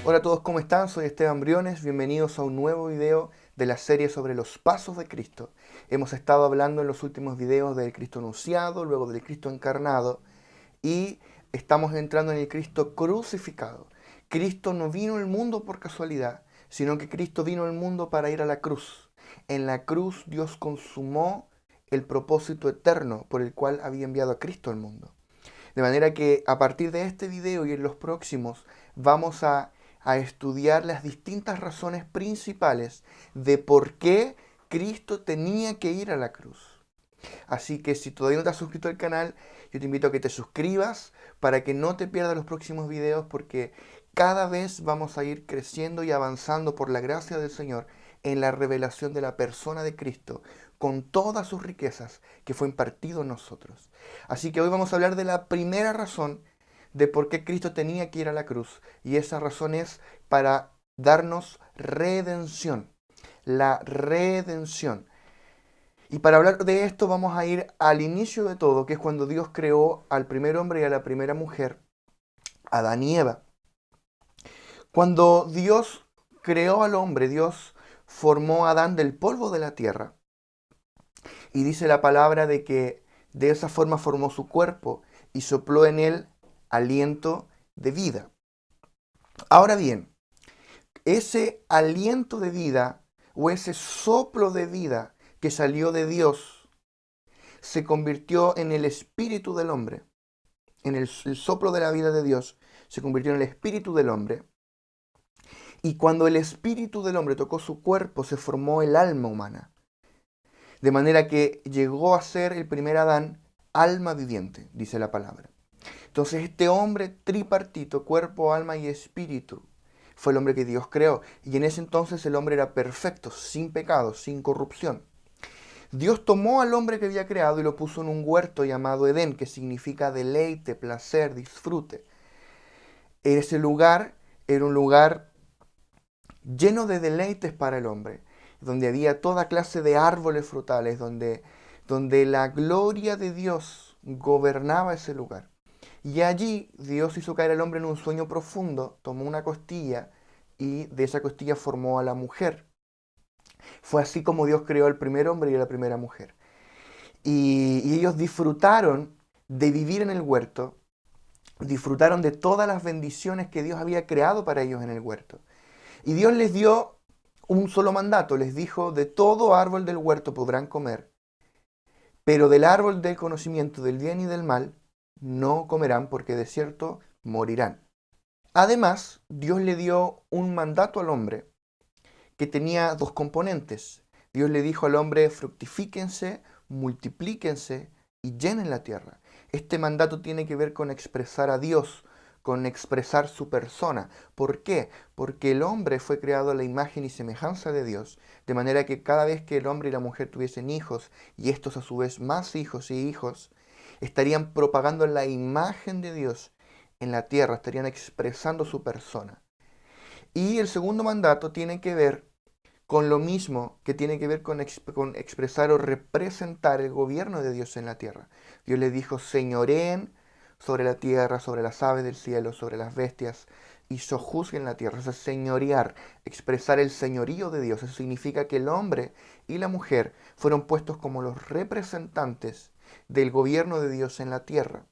Hola a todos, ¿cómo están? Soy Esteban Briones, bienvenidos a un nuevo video de la serie sobre los pasos de Cristo. Hemos estado hablando en los últimos videos del Cristo anunciado, luego del Cristo encarnado y estamos entrando en el Cristo crucificado. Cristo no vino al mundo por casualidad, sino que Cristo vino al mundo para ir a la cruz. En la cruz Dios consumó el propósito eterno por el cual había enviado a Cristo al mundo. De manera que a partir de este video y en los próximos vamos a estudiar las distintas razones principales de por qué Cristo tenía que ir a la cruz. Así que si todavía no te has suscrito al canal, yo te invito a que te suscribas para que no te pierdas los próximos videos porque cada vez vamos a ir creciendo y avanzando por la gracia del Señor en la revelación de la persona de Cristo con todas sus riquezas que fue impartido en nosotros. Así que hoy vamos a hablar de la primera razón de por qué Cristo tenía que ir a la cruz y esa razón es para darnos redención. La redención. Y para hablar de esto vamos a ir al inicio de todo, que es cuando Dios creó al primer hombre y a la primera mujer, Adán y Eva. Cuando Dios creó al hombre, Dios formó a Adán del polvo de la tierra. Y dice la palabra de que de esa forma formó su cuerpo y sopló en él aliento de vida. Ahora bien, ese aliento de vida o ese soplo de vida que salió de Dios se convirtió en el espíritu del hombre, en el soplo de la vida de Dios, se convirtió en el espíritu del hombre. Y cuando el espíritu del hombre tocó su cuerpo, se formó el alma humana. De manera que llegó a ser el primer Adán, alma viviente, dice la palabra. Entonces este hombre tripartito, cuerpo, alma y espíritu, fue el hombre que Dios creó. Y en ese entonces el hombre era perfecto, sin pecado, sin corrupción. Dios tomó al hombre que había creado y lo puso en un huerto llamado Edén, que significa deleite, placer, disfrute. Ese lugar era un lugar lleno de deleites para el hombre, donde había toda clase de árboles frutales, donde la gloria de Dios gobernaba ese lugar. Y allí Dios hizo caer al hombre en un sueño profundo, tomó una costilla y de esa costilla formó a la mujer. Fue así como Dios creó al primer hombre y a la primera mujer. Y ellos disfrutaron de vivir en el huerto, disfrutaron de todas las bendiciones que Dios había creado para ellos en el huerto. Y Dios les dio un solo mandato, les dijo, de todo árbol del huerto podrán comer, pero del árbol del conocimiento del bien y del mal no comerán porque de cierto morirán. Además, Dios le dio un mandato al hombre que tenía dos componentes. Dios le dijo al hombre, fructifíquense, multiplíquense y llenen la tierra. Este mandato tiene que ver con expresar a Dios, con expresar su persona. ¿Por qué? Porque el hombre fue creado a la imagen y semejanza de Dios, de manera que cada vez que el hombre y la mujer tuviesen hijos, y estos a su vez más hijos y hijos, estarían propagando la imagen de Dios en la tierra, estarían expresando su persona. Y el segundo mandato tiene que ver con lo mismo que tiene que ver con expresar o representar el gobierno de Dios en la tierra. Dios le dijo, señoreen sobre la tierra, sobre las aves del cielo, sobre las bestias, y sojuzguen la tierra. Eso es señorear, expresar el señorío de Dios. Eso significa que el hombre y la mujer fueron puestos como los representantes del gobierno de Dios en la tierra.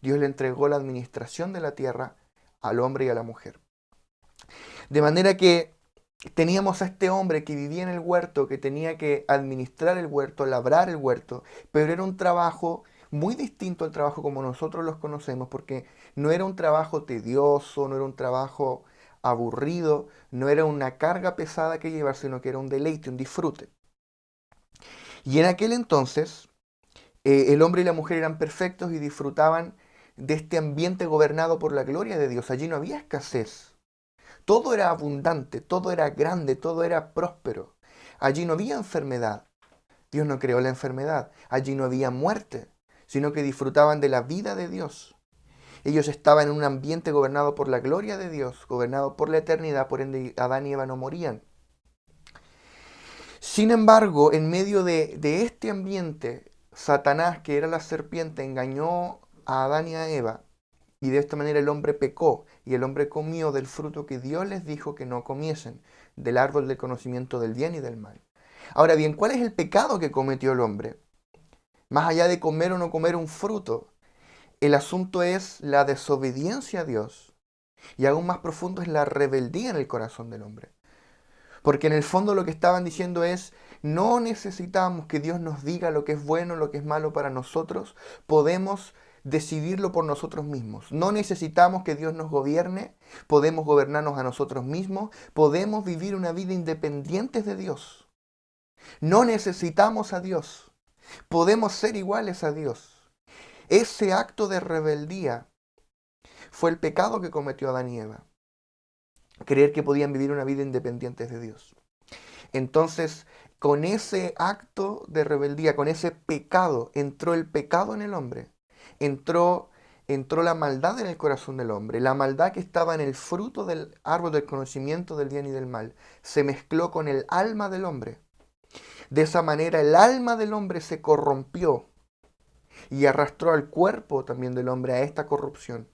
Dios le entregó la administración de la tierra al hombre y a la mujer. De manera que teníamos a este hombre que vivía en el huerto, que tenía que administrar el huerto, labrar el huerto, pero era un trabajo muy distinto al trabajo como nosotros los conocemos, porque no era un trabajo tedioso, no era un trabajo aburrido, no era una carga pesada que llevar, sino que era un deleite, un disfrute. Y en aquel entonces, el hombre y la mujer eran perfectos y disfrutaban de este ambiente gobernado por la gloria de Dios. Allí no había escasez. Todo era abundante, todo era grande, todo era próspero. Allí no había enfermedad. Dios no creó la enfermedad. Allí no había muerte, sino que disfrutaban de la vida de Dios. Ellos estaban en un ambiente gobernado por la gloria de Dios, gobernado por la eternidad, por ende Adán y Eva no morían. Sin embargo, en medio de este ambiente, Satanás, que era la serpiente, engañó a Adán y a Eva Y de esta manera el hombre pecó, y el hombre comió del fruto que Dios les dijo que no comiesen, del árbol del conocimiento del bien y del mal. Ahora bien, ¿cuál es el pecado que cometió el hombre? Más allá de comer o no comer un fruto, el asunto es la desobediencia a Dios, y aún más profundo es la rebeldía en el corazón del hombre. Porque en el fondo lo que estaban diciendo es, no necesitamos que Dios nos diga lo que es bueno, lo que es malo para nosotros, podemos decidirlo por nosotros mismos. No necesitamos que Dios nos gobierne, podemos gobernarnos a nosotros mismos, podemos vivir una vida independiente de Dios. No necesitamos a Dios, podemos ser iguales a Dios. Ese acto de rebeldía fue el pecado que cometió Adán y Eva. Creer que podían vivir una vida independiente de Dios. Entonces, con ese acto de rebeldía, con ese pecado, entró el pecado en el hombre. Entró la maldad en el corazón del hombre. La maldad que estaba en el fruto del árbol del conocimiento del bien y del mal se mezcló con el alma del hombre. De esa manera el alma del hombre se corrompió y arrastró al cuerpo también del hombre a esta corrupción.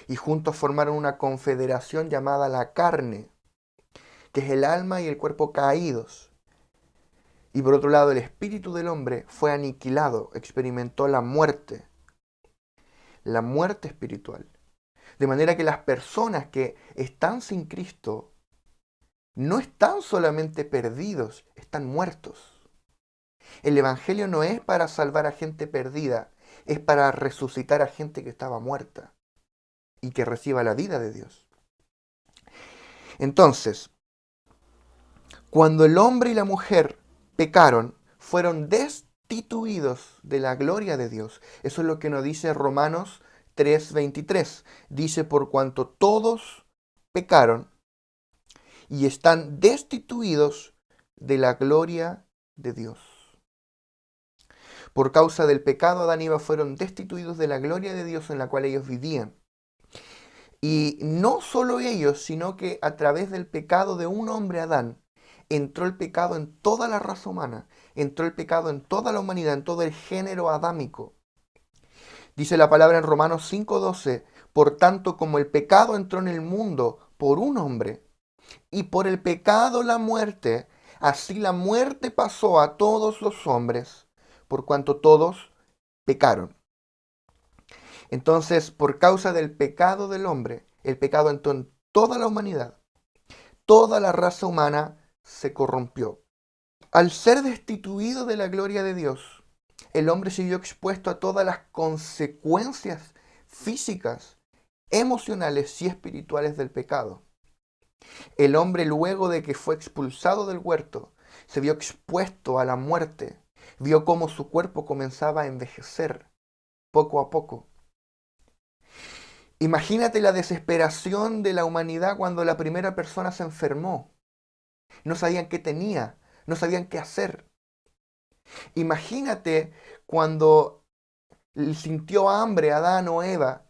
Y juntos formaron una confederación llamada la carne, que es el alma y el cuerpo caídos. Y por otro lado, el espíritu del hombre fue aniquilado, experimentó la muerte espiritual. De manera que las personas que están sin Cristo no están solamente perdidos, están muertos. El Evangelio no es para salvar a gente perdida, es para resucitar a gente que estaba muerta y que reciba la vida de Dios. Entonces, cuando el hombre y la mujer pecaron, fueron destituidos de la gloria de Dios. Eso es lo que nos dice Romanos 3:23. Dice, por cuanto todos pecaron y están destituidos de la gloria de Dios. Por causa del pecado, Adán y Eva fueron destituidos de la gloria de Dios en la cual ellos vivían. Y no solo ellos, sino que a través del pecado de un hombre, Adán, entró el pecado en toda la raza humana, entró el pecado en toda la humanidad, en todo el género adámico. Dice la palabra en Romanos 5:12, por tanto como el pecado entró en el mundo por un hombre, y por el pecado la muerte, así la muerte pasó a todos los hombres, por cuanto todos pecaron. Entonces, por causa del pecado del hombre, el pecado entró en toda la humanidad. Toda la raza humana se corrompió. Al ser destituido de la gloria de Dios, el hombre se vio expuesto a todas las consecuencias físicas, emocionales y espirituales del pecado. El hombre, luego de que fue expulsado del huerto, se vio expuesto a la muerte. Vio cómo su cuerpo comenzaba a envejecer poco a poco. Imagínate la desesperación de la humanidad cuando la primera persona se enfermó. No sabían qué tenía, no sabían qué hacer. Imagínate cuando sintió hambre Adán o Eva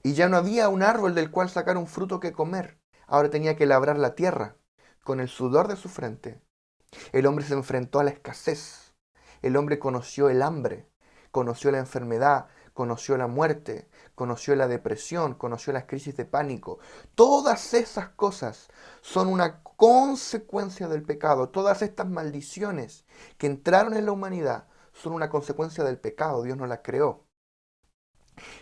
y ya no había un árbol del cual sacar un fruto que comer. Ahora tenía que labrar la tierra con el sudor de su frente. El hombre se enfrentó a la escasez. El hombre conoció el hambre, conoció la enfermedad, conoció la muerte, conoció la depresión, conoció las crisis de pánico. Todas esas cosas son una consecuencia del pecado. Todas estas maldiciones que entraron en la humanidad son una consecuencia del pecado. Dios no las creó.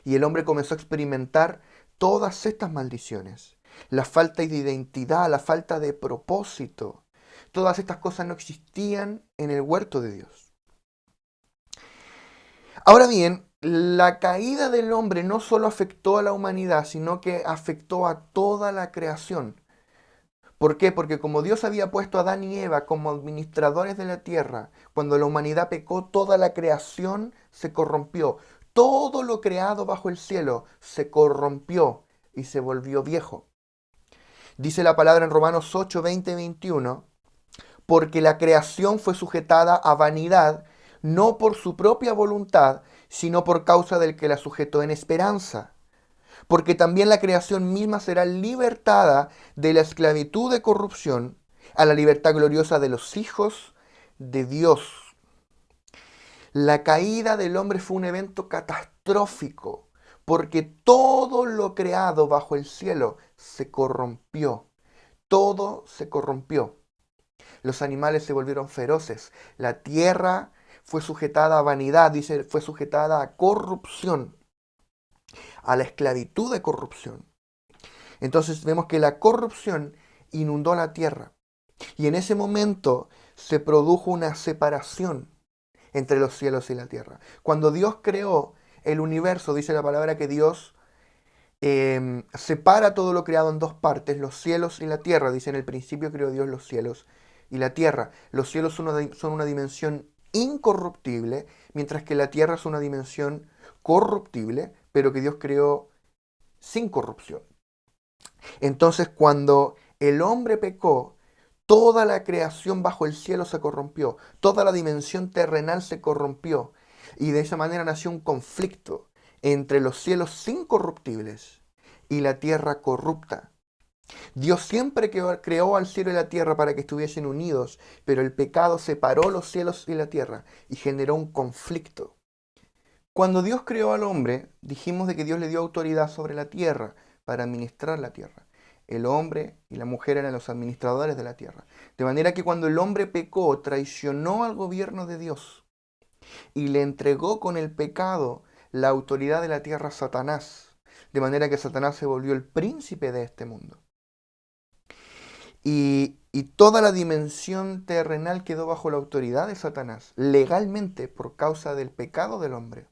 Y el hombre comenzó a experimentar todas estas maldiciones. La falta de identidad, la falta de propósito. Todas estas cosas no existían en el huerto de Dios. Ahora bien, la caída del hombre no solo afectó a la humanidad, sino que afectó a toda la creación. ¿Por qué? Porque como Dios había puesto a Adán y Eva como administradores de la tierra, cuando la humanidad pecó, toda la creación se corrompió. Todo lo creado bajo el cielo se corrompió y se volvió viejo. Dice la palabra en Romanos 8, 20 y 21, porque la creación fue sujetada a vanidad, no por su propia voluntad, sino por causa del que la sujetó en esperanza. Porque también la creación misma será libertada de la esclavitud de corrupción a la libertad gloriosa de los hijos de Dios. La caída del hombre fue un evento catastrófico, porque todo lo creado bajo el cielo se corrompió. Todo se corrompió. Los animales se volvieron feroces. La tierra fue sujetada a vanidad, dice, fue sujetada a corrupción, a la esclavitud de corrupción. Entonces vemos que la corrupción inundó la tierra. Y en ese momento se produjo una separación entre los cielos y la tierra. Cuando Dios creó el universo, dice la palabra que Dios separa todo lo creado en dos partes, los cielos y la tierra. Dice, en el principio creó Dios los cielos y la tierra. Los cielos son una dimensión incorruptible, mientras que la tierra es una dimensión corruptible, pero que Dios creó sin corrupción. Entonces, cuando el hombre pecó, toda la creación bajo el cielo se corrompió, toda la dimensión terrenal se corrompió, y de esa manera nació un conflicto entre los cielos incorruptibles y la tierra corrupta. Dios siempre creó al cielo y la tierra para que estuviesen unidos, pero el pecado separó los cielos y la tierra y generó un conflicto. Cuando Dios creó al hombre, dijimos de que Dios le dio autoridad sobre la tierra para administrar la tierra. El hombre y la mujer eran los administradores de la tierra. De manera que cuando el hombre pecó, traicionó al gobierno de Dios y le entregó con el pecado la autoridad de la tierra a Satanás. De manera que Satanás se volvió el príncipe de este mundo. Y toda la dimensión terrenal quedó bajo la autoridad de Satanás, legalmente por causa del pecado del hombre.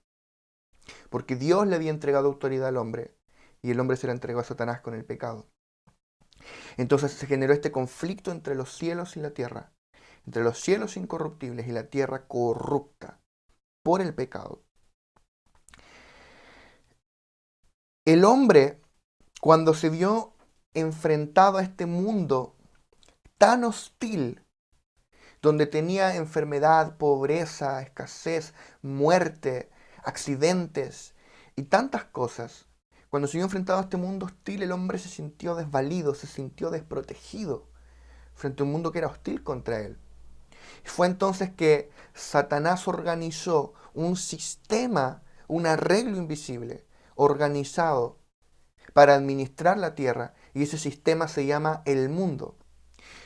Porque Dios le había entregado autoridad al hombre y el hombre se la entregó a Satanás con el pecado. Entonces se generó este conflicto entre los cielos y la tierra, entre los cielos incorruptibles y la tierra corrupta por el pecado. El hombre, cuando se vio enfrentado a este mundo tan hostil, donde tenía enfermedad, pobreza, escasez, muerte, accidentes y tantas cosas, cuando se vio enfrentado a este mundo hostil, el hombre se sintió desvalido, se sintió desprotegido frente a un mundo que era hostil contra él. Fue entonces que Satanás organizó un sistema, un arreglo invisible, organizado para administrar la tierra, y ese sistema se llama el mundo.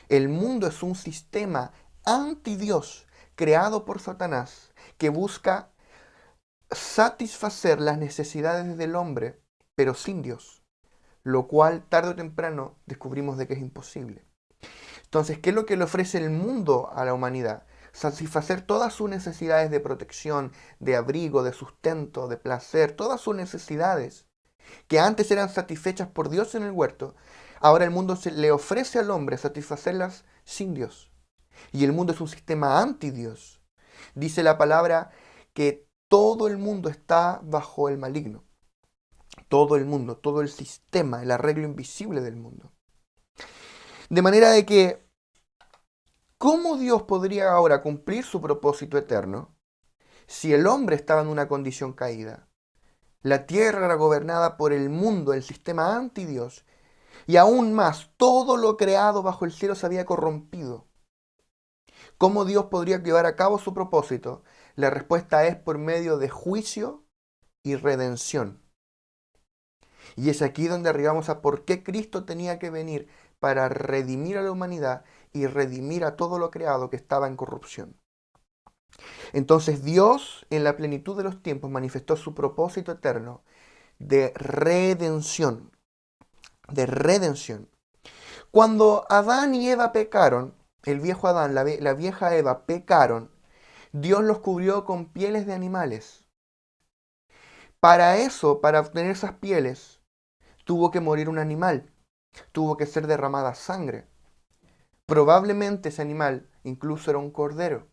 El mundo es un sistema anti-Dios creado por Satanás que busca satisfacer las necesidades del hombre, pero sin Dios, lo cual tarde o temprano descubrimos de que es imposible. Entonces, ¿qué es lo que le ofrece el mundo a la humanidad? Satisfacer todas sus necesidades de protección, de abrigo, de sustento, de placer, todas sus necesidades que antes eran satisfechas por Dios en el huerto. Ahora el mundo le ofrece al hombre satisfacerlas sin Dios. Y el mundo es un sistema anti-Dios. Dice la palabra que todo el mundo está bajo el maligno. Todo el mundo, todo el sistema, el arreglo invisible del mundo. De manera de que, ¿cómo Dios podría ahora cumplir su propósito eterno si el hombre estaba en una condición caída? La tierra era gobernada por el mundo, el sistema anti-Dios. Y aún más, todo lo creado bajo el cielo se había corrompido. ¿Cómo Dios podría llevar a cabo su propósito? La respuesta es por medio de juicio y redención. Y es aquí donde arribamos a por qué Cristo tenía que venir para redimir a la humanidad y redimir a todo lo creado que estaba en corrupción. Entonces Dios, en la plenitud de los tiempos, manifestó su propósito eterno de redención. De redención. Cuando Adán y Eva pecaron, el viejo Adán, la vieja Eva pecaron, Dios los cubrió con pieles de animales. Para eso, para obtener esas pieles, tuvo que morir un animal, tuvo que ser derramada sangre. Probablemente ese animal incluso era un cordero.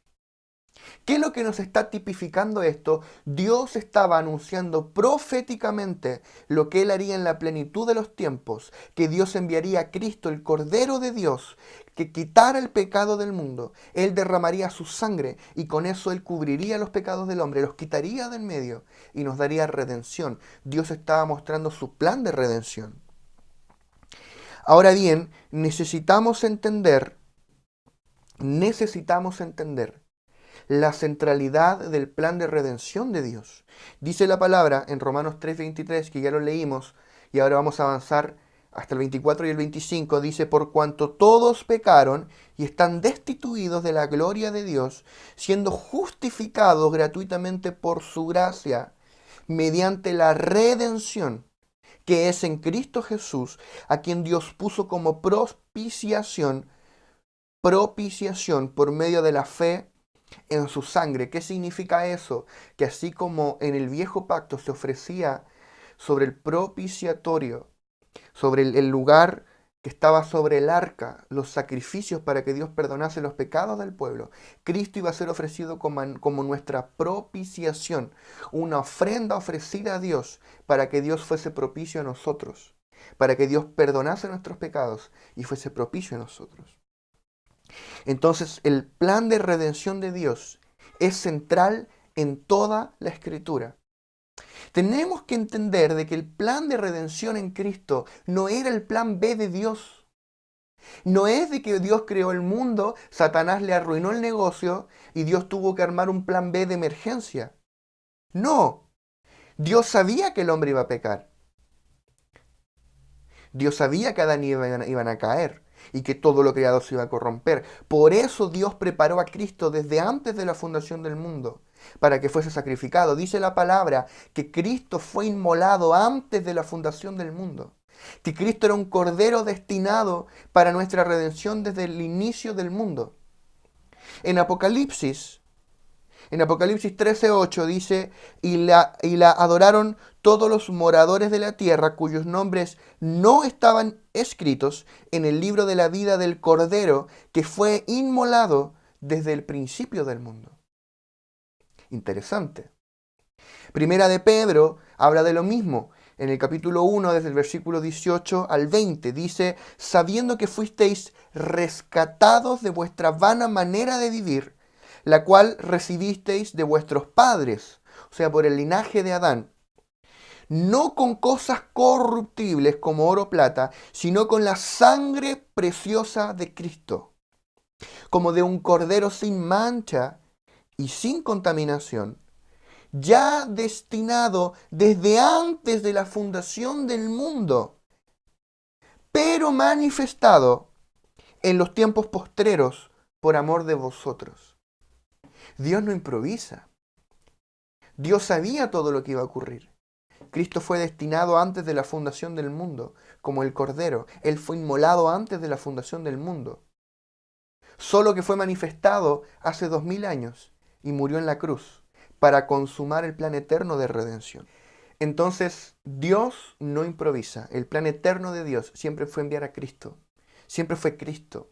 ¿Qué es lo que nos está tipificando esto? Dios estaba anunciando proféticamente lo que Él haría en la plenitud de los tiempos, que Dios enviaría a Cristo, el Cordero de Dios, que quitara el pecado del mundo. Él derramaría su sangre y con eso Él cubriría los pecados del hombre, los quitaría del medio y nos daría redención. Dios estaba mostrando su plan de redención. Ahora bien, necesitamos entender la centralidad del plan de redención de Dios. Dice la palabra en Romanos 3:23, que ya lo leímos, y ahora vamos a avanzar hasta el 24 y el 25, dice, por cuanto todos pecaron y están destituidos de la gloria de Dios, siendo justificados gratuitamente por su gracia, mediante la redención que es en Cristo Jesús, a quien Dios puso como propiciación por medio de la fe en su sangre. ¿Qué significa eso? Que así como en el viejo pacto se ofrecía sobre el propiciatorio, sobre el lugar que estaba sobre el arca, los sacrificios para que Dios perdonase los pecados del pueblo, Cristo iba a ser ofrecido como nuestra propiciación, una ofrenda ofrecida a Dios para que Dios fuese propicio a nosotros, para que Dios perdonase nuestros pecados y fuese propicio a nosotros. Entonces, el plan de redención de Dios es central en toda la Escritura. Tenemos que entender de que el plan de redención en Cristo no era el plan B de Dios. No es de que Dios creó el mundo, Satanás le arruinó el negocio y Dios tuvo que armar un plan B de emergencia. No, Dios sabía que el hombre iba a pecar. Dios sabía que Adán y Eva iban a caer y que todo lo creado se iba a corromper. Por eso Dios preparó a Cristo desde antes de la fundación del mundo, para que fuese sacrificado. Dice la palabra que Cristo fue inmolado antes de la fundación del mundo, que Cristo era un cordero destinado para nuestra redención desde el inicio del mundo. En Apocalipsis 13:8 dice, y la adoraron todos los moradores de la tierra cuyos nombres no estaban escritos en el libro de la vida del Cordero que fue inmolado desde el principio del mundo. Interesante. Primera de Pedro habla de lo mismo. En el capítulo 1, desde el versículo 18 al 20, dice, sabiendo que fuisteis rescatados de vuestra vana manera de vivir, la cual recibisteis de vuestros padres, o sea, por el linaje de Adán, no con cosas corruptibles como oro o plata, sino con la sangre preciosa de Cristo, como de un cordero sin mancha y sin contaminación, ya destinado desde antes de la fundación del mundo, pero manifestado en los tiempos postreros por amor de vosotros. Dios no improvisa. Dios sabía todo lo que iba a ocurrir. Cristo fue destinado antes de la fundación del mundo, como el Cordero. Él fue inmolado antes de la fundación del mundo. Solo que fue manifestado hace 2000 años y murió en la cruz para consumar el plan eterno de redención. Entonces, Dios no improvisa. El plan eterno de Dios siempre fue enviar a Cristo. Siempre fue Cristo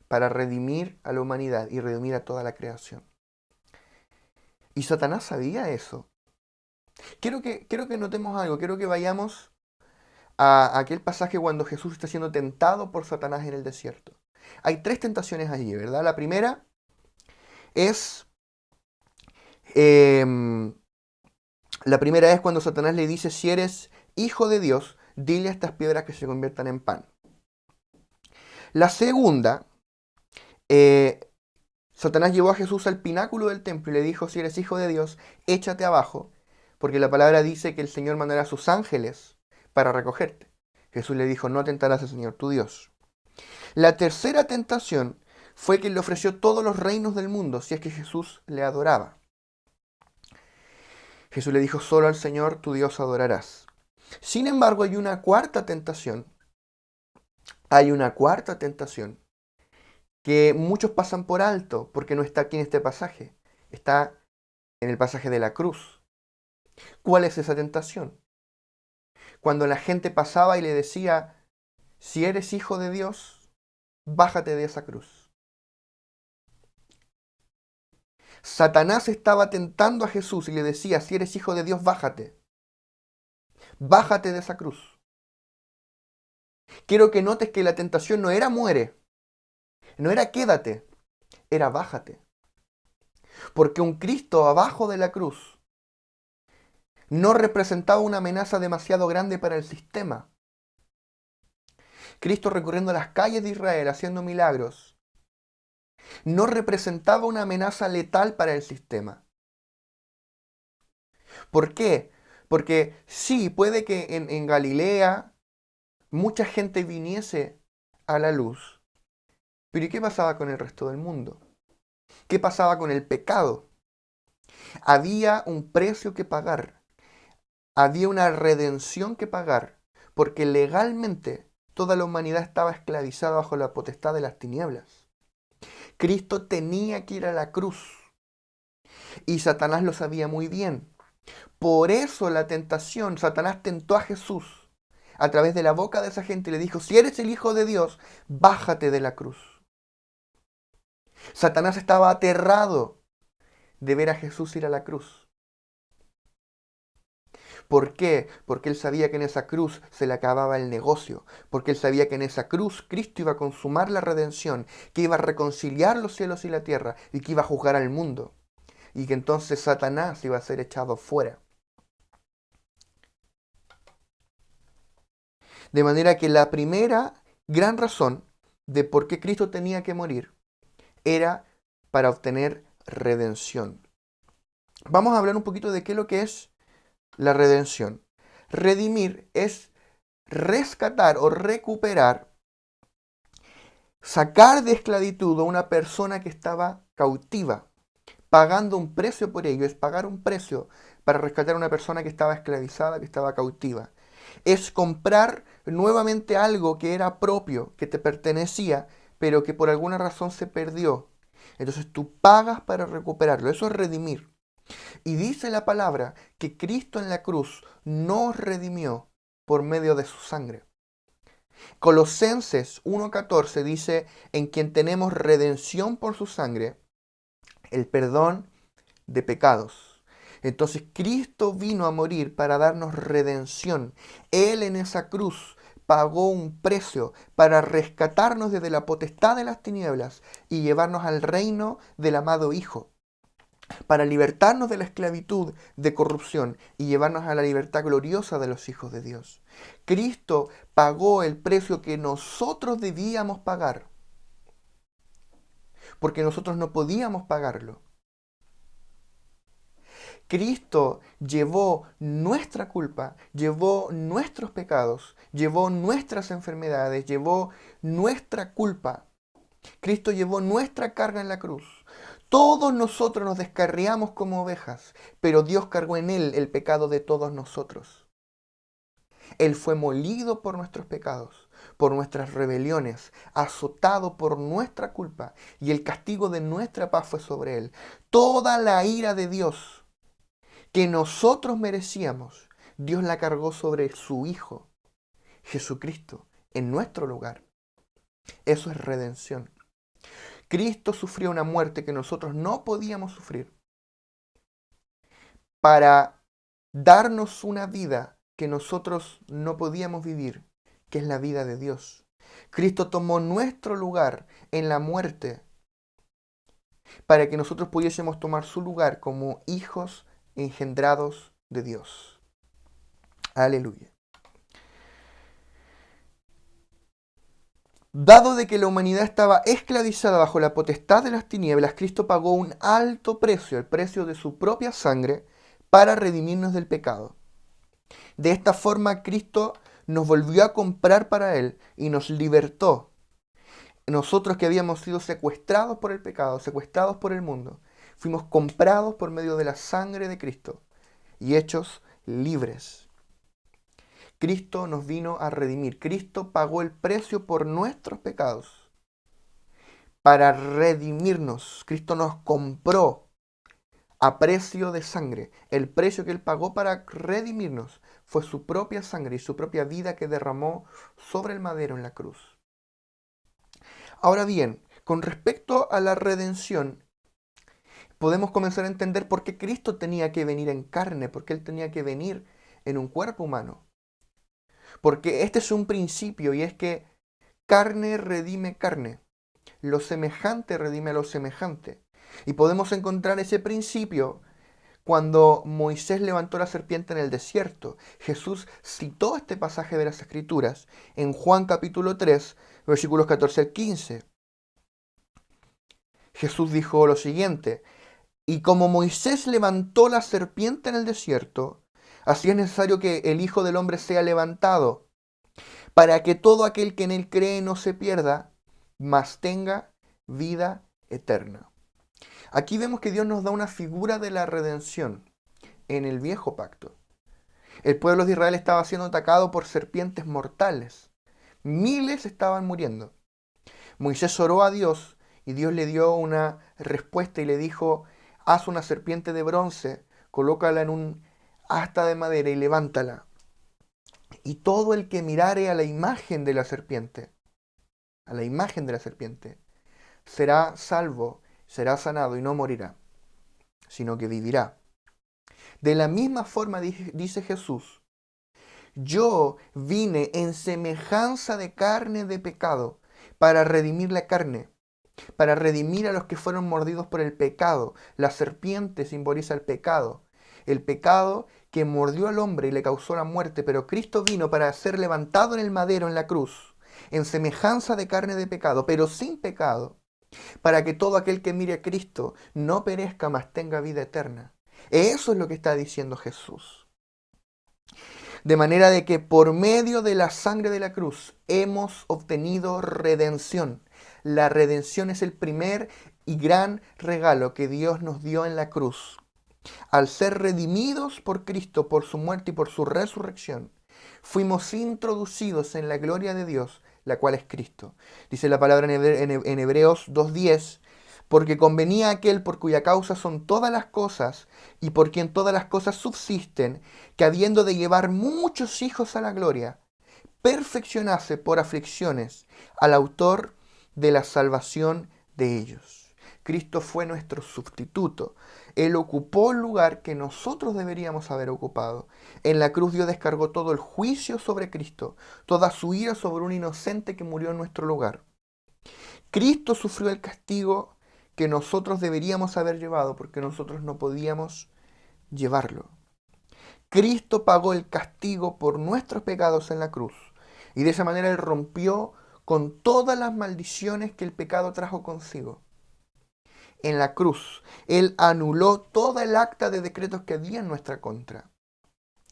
para redimir a la humanidad y redimir a toda la creación. Y Satanás sabía eso. Quiero que notemos algo. Quiero que vayamos a aquel pasaje cuando Jesús está siendo tentado por Satanás en el desierto. Hay 3 tentaciones allí, ¿verdad? La primera es cuando Satanás le dice, si eres hijo de Dios, dile a estas piedras que se conviertan en pan. La segunda, Satanás llevó a Jesús al pináculo del templo y le dijo, si eres hijo de Dios, échate abajo, porque la palabra dice que el Señor mandará a sus ángeles para recogerte. Jesús le dijo, no tentarás al Señor tu Dios. La tercera tentación fue que le ofreció todos los reinos del mundo, si es que Jesús le adoraba. Jesús le dijo, solo al Señor tu Dios adorarás. Sin embargo, hay una cuarta tentación. Que muchos pasan por alto porque no está aquí en este pasaje. Está en el pasaje de la cruz. ¿Cuál es esa tentación? Cuando la gente pasaba y le decía, si eres hijo de Dios, bájate de esa cruz. Satanás estaba tentando a Jesús y le decía, si eres hijo de Dios, bájate. Bájate de esa cruz. Quiero que notes que la tentación no era muere, no era quédate, era bájate. Porque un Cristo abajo de la cruz no representaba una amenaza demasiado grande para el sistema. Cristo recorriendo las calles de Israel haciendo milagros No representaba una amenaza letal para el sistema. ¿Por qué? Porque sí, puede que en Galilea mucha gente viniese a la luz, pero ¿y qué pasaba con el resto del mundo? ¿Qué pasaba con el pecado? Había un precio que pagar, había una redención que pagar, porque legalmente toda la humanidad estaba esclavizada bajo la potestad de las tinieblas. Cristo tenía que ir a la cruz y Satanás lo sabía muy bien. Por eso la tentación, Satanás tentó a Jesús a través de la boca de esa gente y le dijo, si eres el Hijo de Dios, bájate de la cruz. Satanás estaba aterrado de ver a Jesús ir a la cruz. ¿Por qué? Porque él sabía que en esa cruz se le acababa el negocio, porque él sabía que en esa cruz Cristo iba a consumar la redención, que iba a reconciliar los cielos y la tierra y que iba a juzgar al mundo, y que entonces Satanás iba a ser echado fuera. De manera que la primera gran razón de por qué Cristo tenía que morir era para obtener redención. Vamos a hablar un poquito de qué es lo que es la redención. Redimir es rescatar o recuperar, sacar de esclavitud a una persona que estaba cautiva, pagando un precio por ello. Es pagar un precio para rescatar a una persona que estaba esclavizada, que estaba cautiva. Es comprar nuevamente algo que era propio, que te pertenecía, pero que por alguna razón se perdió. Entonces tú pagas para recuperarlo. Eso es redimir. Y dice la palabra que Cristo en la cruz nos redimió por medio de su sangre. Colosenses 1:14 dice, en quien tenemos redención por su sangre, el perdón de pecados. Entonces Cristo vino a morir para darnos redención. Él en esa cruz pagó un precio para rescatarnos desde la potestad de las tinieblas y llevarnos al reino del amado Hijo, para libertarnos de la esclavitud de corrupción y llevarnos a la libertad gloriosa de los hijos de Dios. Cristo pagó el precio que nosotros debíamos pagar, porque nosotros no podíamos pagarlo. Cristo llevó nuestra culpa, llevó nuestros pecados, llevó nuestras enfermedades, llevó nuestra culpa. Cristo llevó nuestra carga en la cruz. Todos nosotros nos descarriamos como ovejas, pero Dios cargó en Él el pecado de todos nosotros. Él fue molido por nuestros pecados, por nuestras rebeliones, azotado por nuestra culpa, y el castigo de nuestra paz fue sobre Él. Toda la ira de Dios que nosotros merecíamos, Dios la cargó sobre su Hijo, Jesucristo, en nuestro lugar. Eso es redención. Cristo sufrió una muerte que nosotros no podíamos sufrir para darnos una vida que nosotros no podíamos vivir, que es la vida de Dios. Cristo tomó nuestro lugar en la muerte para que nosotros pudiésemos tomar su lugar como hijos engendrados de Dios. Aleluya. Dado de que la humanidad estaba esclavizada bajo la potestad de las tinieblas, Cristo pagó un alto precio, el precio de su propia sangre, para redimirnos del pecado. De esta forma, Cristo nos volvió a comprar para Él y nos libertó. Nosotros que habíamos sido secuestrados por el pecado, secuestrados por el mundo, fuimos comprados por medio de la sangre de Cristo y hechos libres. Cristo nos vino a redimir. Cristo pagó el precio por nuestros pecados para redimirnos. Cristo nos compró a precio de sangre. El precio que Él pagó para redimirnos fue su propia sangre y su propia vida que derramó sobre el madero en la cruz. Ahora bien, con respecto a la redención, podemos comenzar a entender por qué Cristo tenía que venir en carne, por qué Él tenía que venir en un cuerpo humano. Porque este es un principio y es que carne redime carne, lo semejante redime a lo semejante. Y podemos encontrar ese principio cuando Moisés levantó la serpiente en el desierto. Jesús citó este pasaje de las Escrituras en Juan capítulo 3, versículos 14 al 15. Jesús dijo lo siguiente: y como Moisés levantó la serpiente en el desierto, así es necesario que el Hijo del Hombre sea levantado, para que todo aquel que en él cree no se pierda, mas tenga vida eterna. Aquí vemos que Dios nos da una figura de la redención en el viejo pacto. El pueblo de Israel estaba siendo atacado por serpientes mortales. Miles estaban muriendo. Moisés oró a Dios y Dios le dio una respuesta y le dijo: haz una serpiente de bronce, colócala en un asta de madera y levántala. Y todo el que mirare a la imagen de la serpiente, será salvo, será sanado y no morirá, sino que vivirá. De la misma forma dice Jesús: yo vine en semejanza de carne de pecado para redimir la carne, para redimir a los que fueron mordidos por el pecado. La serpiente simboliza el pecado que mordió al hombre y le causó la muerte, pero Cristo vino para ser levantado en el madero, en la cruz, en semejanza de carne de pecado, pero sin pecado, para que todo aquel que mire a Cristo no perezca, mas tenga vida eterna. Eso es lo que está diciendo Jesús. De manera de que por medio de la sangre de la cruz hemos obtenido redención. La redención es el primer y gran regalo que Dios nos dio en la cruz. Al ser redimidos por Cristo, por su muerte y por su resurrección, fuimos introducidos en la gloria de Dios, la cual es Cristo. Dice la palabra en Hebreos 2:10, porque convenía aquel por cuya causa son todas las cosas y por quien todas las cosas subsisten, que habiendo de llevar muchos hijos a la gloria, perfeccionase por aflicciones al autor de la salvación de ellos. Cristo fue nuestro sustituto. Él ocupó el lugar que nosotros deberíamos haber ocupado. En la cruz Dios descargó todo el juicio sobre Cristo, toda su ira sobre un inocente que murió en nuestro lugar. Cristo sufrió el castigo que nosotros deberíamos haber llevado porque nosotros no podíamos llevarlo. Cristo pagó el castigo por nuestros pecados en la cruz y de esa manera Él rompió con todas las maldiciones que el pecado trajo consigo. En la cruz Él anuló toda el acta de decretos que había en nuestra contra.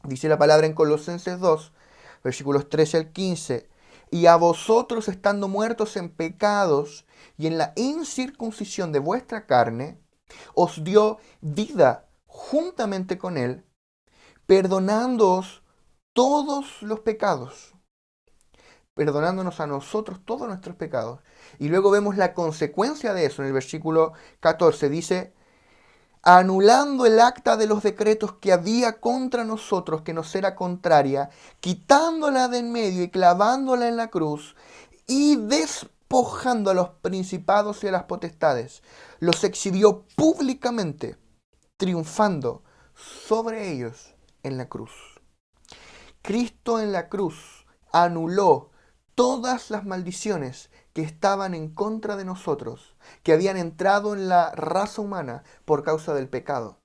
Dice la palabra en Colosenses 2, versículos 13 al 15: y a vosotros, estando muertos en pecados y en la incircuncisión de vuestra carne, os dio vida juntamente con Él, perdonándoos todos los pecados, perdonándonos a nosotros todos nuestros pecados. Y luego vemos la consecuencia de eso en el versículo 14. Dice: anulando el acta de los decretos que había contra nosotros, que nos era contraria, quitándola de en medio y clavándola en la cruz, y despojando a los principados y a las potestades, los exhibió públicamente, triunfando sobre ellos en la cruz. Cristo en la cruz anuló todas las maldiciones que estaban en contra de nosotros, que habían entrado en la raza humana por causa del pecado.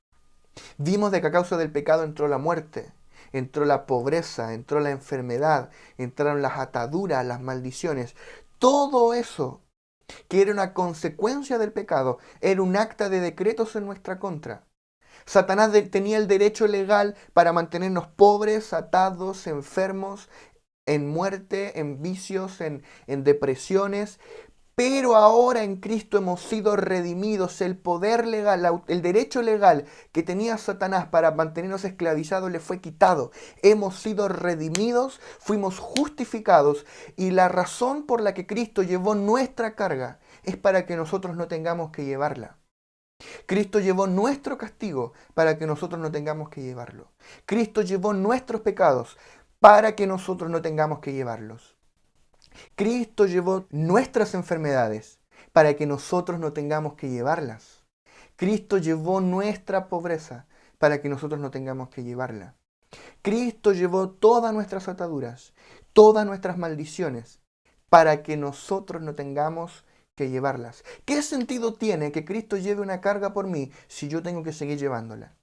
Vimos de que a causa del pecado entró la muerte, entró la pobreza, entró la enfermedad, entraron las ataduras, las maldiciones. Todo eso, que era una consecuencia del pecado, era un acta de decretos en nuestra contra. Satanás tenía el derecho legal para mantenernos pobres, atados, enfermos, en muerte, en vicios, en depresiones. Pero ahora en Cristo hemos sido redimidos. El poder legal, el derecho legal que tenía Satanás para mantenernos esclavizados le fue quitado. Hemos sido redimidos, fuimos justificados. Y la razón por la que Cristo llevó nuestra carga es para que nosotros no tengamos que llevarla. Cristo llevó nuestro castigo para que nosotros no tengamos que llevarlo. Cristo llevó nuestros pecados para que nosotros no tengamos que llevarlos. Cristo llevó nuestras enfermedades para que nosotros no tengamos que llevarlas. Cristo llevó nuestra pobreza para que nosotros no tengamos que llevarla. Cristo llevó todas nuestras ataduras, todas nuestras maldiciones, para que nosotros no tengamos que llevarlas. ¿Qué sentido tiene que Cristo lleve una carga por mí si yo tengo que seguir llevándola?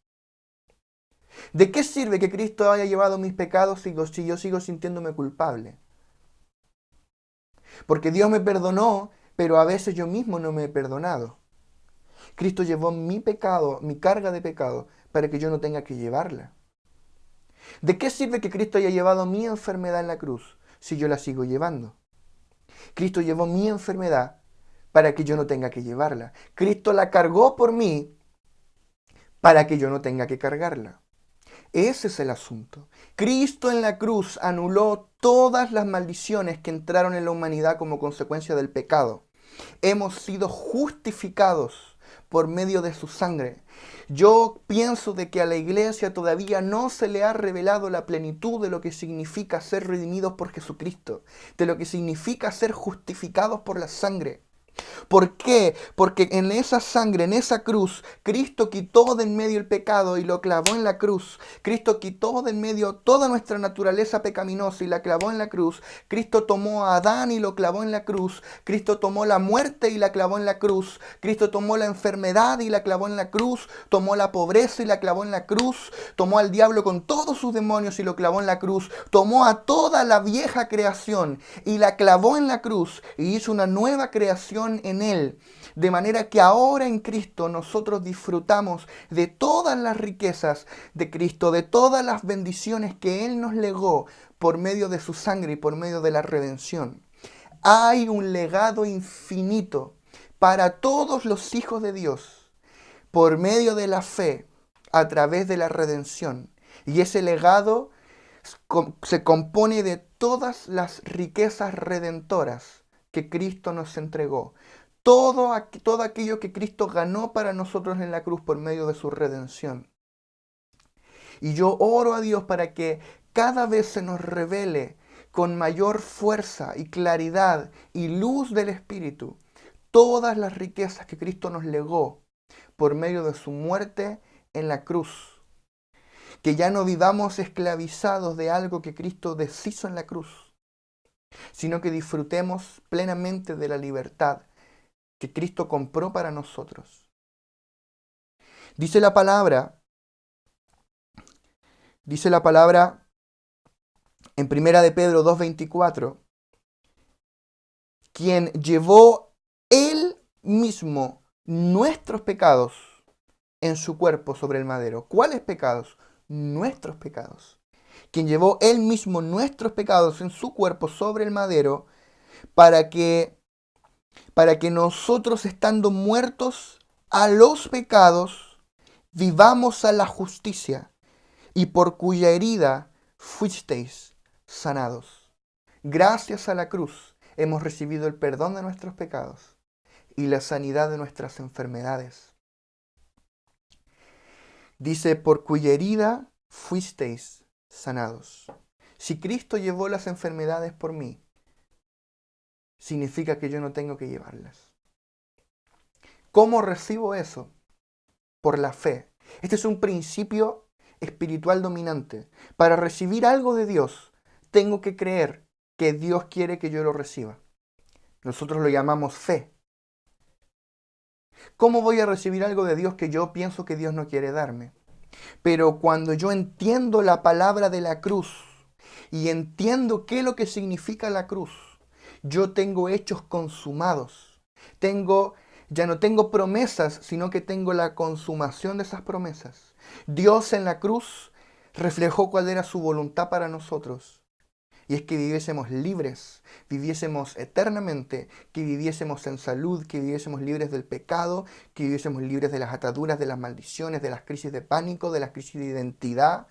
¿De qué sirve que Cristo haya llevado mis pecados si yo sigo sintiéndome culpable? Porque Dios me perdonó, pero a veces yo mismo no me he perdonado. Cristo llevó mi pecado, mi carga de pecado, para que yo no tenga que llevarla. ¿De qué sirve que Cristo haya llevado mi enfermedad en la cruz si yo la sigo llevando? Cristo llevó mi enfermedad para que yo no tenga que llevarla. Cristo la cargó por mí para que yo no tenga que cargarla. Ese es el asunto. Cristo en la cruz anuló todas las maldiciones que entraron en la humanidad como consecuencia del pecado. Hemos sido justificados por medio de su sangre. Yo pienso de que a la iglesia todavía no se le ha revelado la plenitud de lo que significa ser redimidos por Jesucristo, de lo que significa ser justificados por la sangre. ¿Por qué? Porque en esa sangre, en esa cruz, Cristo quitó de en medio el pecado y lo clavó en la cruz. Cristo quitó de en medio toda nuestra naturaleza pecaminosa y la clavó en la cruz. Cristo tomó a Adán y lo clavó en la cruz. Cristo tomó la muerte y la clavó en la cruz. Cristo tomó la enfermedad y la clavó en la cruz. Tomó la pobreza y la clavó en la cruz. Tomó al diablo con todos sus demonios y lo clavó en la cruz. Tomó a toda la vieja creación y la clavó en la cruz y hizo una nueva creación en Él, de manera que ahora en Cristo nosotros disfrutamos de todas las riquezas de Cristo, de todas las bendiciones que Él nos legó por medio de su sangre y por medio de la redención. Hay un legado infinito para todos los hijos de Dios por medio de la fe a través de la redención. Y ese legado se compone de todas las riquezas redentoras que Cristo nos entregó. Todo aquello que Cristo ganó para nosotros en la cruz por medio de su redención. Y yo oro a Dios para que cada vez se nos revele con mayor fuerza y claridad y luz del Espíritu todas las riquezas que Cristo nos legó por medio de su muerte en la cruz. Que ya no vivamos esclavizados de algo que Cristo deshizo en la cruz, sino que disfrutemos plenamente de la libertad que Cristo compró para nosotros. Dice la palabra en 1 de Pedro 2:24, quien llevó Él mismo nuestros pecados en su cuerpo sobre el madero. ¿Cuáles pecados? Nuestros pecados. Quien llevó Él mismo nuestros pecados en su cuerpo sobre el madero, para que nosotros, estando muertos a los pecados, vivamos a la justicia, y por cuya herida fuisteis sanados. Gracias a la cruz hemos recibido el perdón de nuestros pecados y la sanidad de nuestras enfermedades. Dice, por cuya herida fuisteis sanados. Si Cristo llevó las enfermedades por mí, significa que yo no tengo que llevarlas. ¿Cómo recibo eso? Por la fe. Este es un principio espiritual dominante. Para recibir algo de Dios, tengo que creer que Dios quiere que yo lo reciba. Nosotros lo llamamos fe. ¿Cómo voy a recibir algo de Dios que yo pienso que Dios no quiere darme? Pero cuando yo entiendo la palabra de la cruz y entiendo qué es lo que significa la cruz, yo tengo hechos consumados. Ya no tengo promesas, sino que tengo la consumación de esas promesas. Dios en la cruz reflejó cuál era su voluntad para nosotros. Y es que viviésemos libres, viviésemos eternamente, que viviésemos en salud, que viviésemos libres del pecado, que viviésemos libres de las ataduras, de las maldiciones, de las crisis de pánico, de las crisis de identidad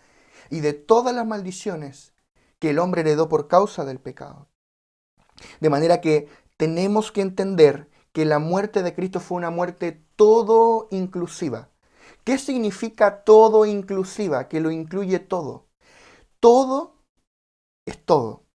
y de todas las maldiciones que el hombre heredó por causa del pecado. De manera que tenemos que entender que la muerte de Cristo fue una muerte todo inclusiva. ¿Qué significa todo inclusiva? Que lo incluye todo. Todo es todo.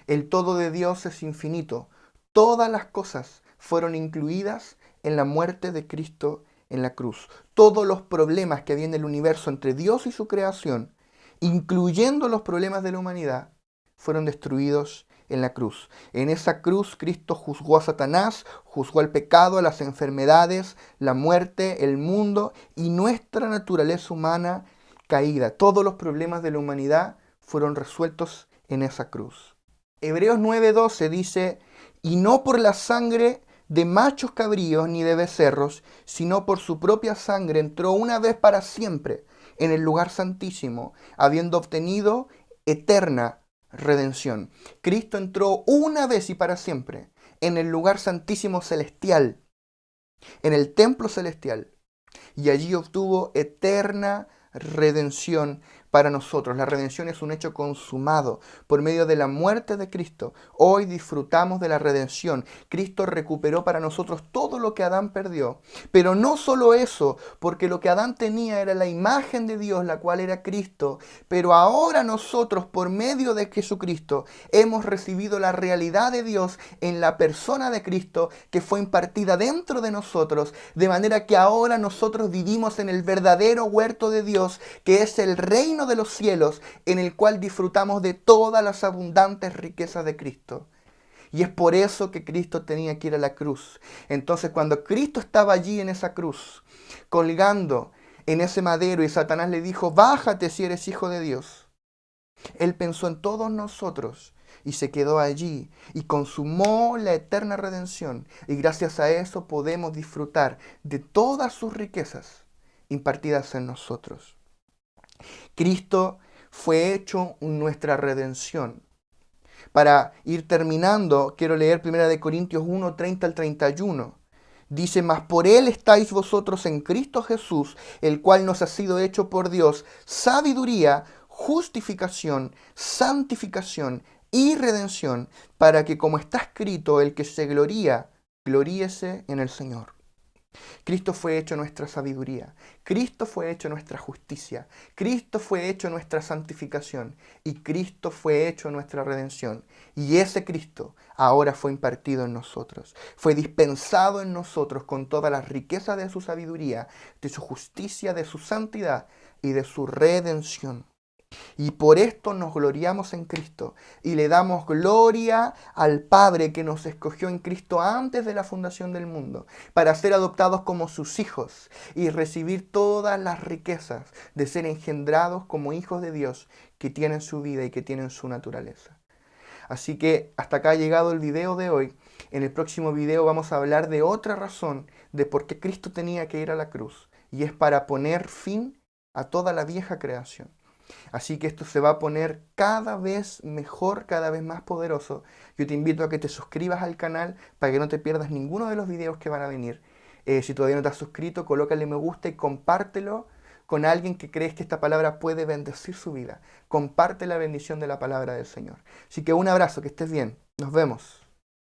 El todo de Dios es infinito. Todas las cosas fueron incluidas en la muerte de Cristo en la cruz. Todos los problemas que había en el universo entre Dios y su creación, incluyendo los problemas de la humanidad, fueron destruidos en la cruz. En esa cruz Cristo juzgó a Satanás, juzgó al pecado, a las enfermedades, la muerte, el mundo y nuestra naturaleza humana caída. Todos los problemas de la humanidad fueron resueltos en esa cruz. Hebreos 9:12 dice, y no por la sangre de machos cabríos ni de becerros, sino por su propia sangre entró una vez para siempre en el lugar santísimo, habiendo obtenido eterna redención. Cristo entró una vez y para siempre en el lugar santísimo celestial, en el templo celestial, y allí obtuvo eterna redención para nosotros. La redención es un hecho consumado por medio de la muerte de Cristo. Hoy disfrutamos de la redención. Cristo recuperó para nosotros todo lo que Adán perdió. Pero no solo eso, porque lo que Adán tenía era la imagen de Dios, la cual era Cristo. Pero ahora nosotros, por medio de Jesucristo, hemos recibido la realidad de Dios en la persona de Cristo, que fue impartida dentro de nosotros, de manera que ahora nosotros vivimos en el verdadero huerto de Dios, que es el reino de los cielos, en el cual disfrutamos de todas las abundantes riquezas de Cristo. Y es por eso que Cristo tenía que ir a la cruz. Entonces, cuando Cristo estaba allí en esa cruz, colgando en ese madero, y Satanás le dijo, bájate si eres hijo de Dios, Él pensó en todos nosotros y se quedó allí y consumó la eterna redención. Y gracias a eso podemos disfrutar de todas sus riquezas impartidas en nosotros. Cristo fue hecho nuestra redención. Para ir terminando, quiero leer 1 Corintios 1, 30 al 31. Dice, mas por Él estáis vosotros en Cristo Jesús, el cual nos ha sido hecho por Dios sabiduría, justificación, santificación y redención, para que como está escrito, el que se gloría, gloríese en el Señor. Cristo fue hecho nuestra sabiduría, Cristo fue hecho nuestra justicia, Cristo fue hecho nuestra santificación y Cristo fue hecho nuestra redención. Y ese Cristo ahora fue impartido en nosotros, fue dispensado en nosotros con toda la riqueza de su sabiduría, de su justicia, de su santidad y de su redención. Y por esto nos gloriamos en Cristo y le damos gloria al Padre que nos escogió en Cristo antes de la fundación del mundo, para ser adoptados como sus hijos y recibir todas las riquezas de ser engendrados como hijos de Dios que tienen su vida y que tienen su naturaleza. Así que hasta acá ha llegado el video de hoy. En el próximo video vamos a hablar de otra razón de por qué Cristo tenía que ir a la cruz, y es para poner fin a toda la vieja creación. Así que esto se va a poner cada vez mejor, cada vez más poderoso. Yo te invito a que te suscribas al canal para que no te pierdas ninguno de los videos que van a venir. Si todavía no te has suscrito, colócale me gusta y compártelo con alguien que crees que esta palabra puede bendecir su vida. Comparte la bendición de la palabra del Señor. Así que un abrazo, que estés bien. Nos vemos.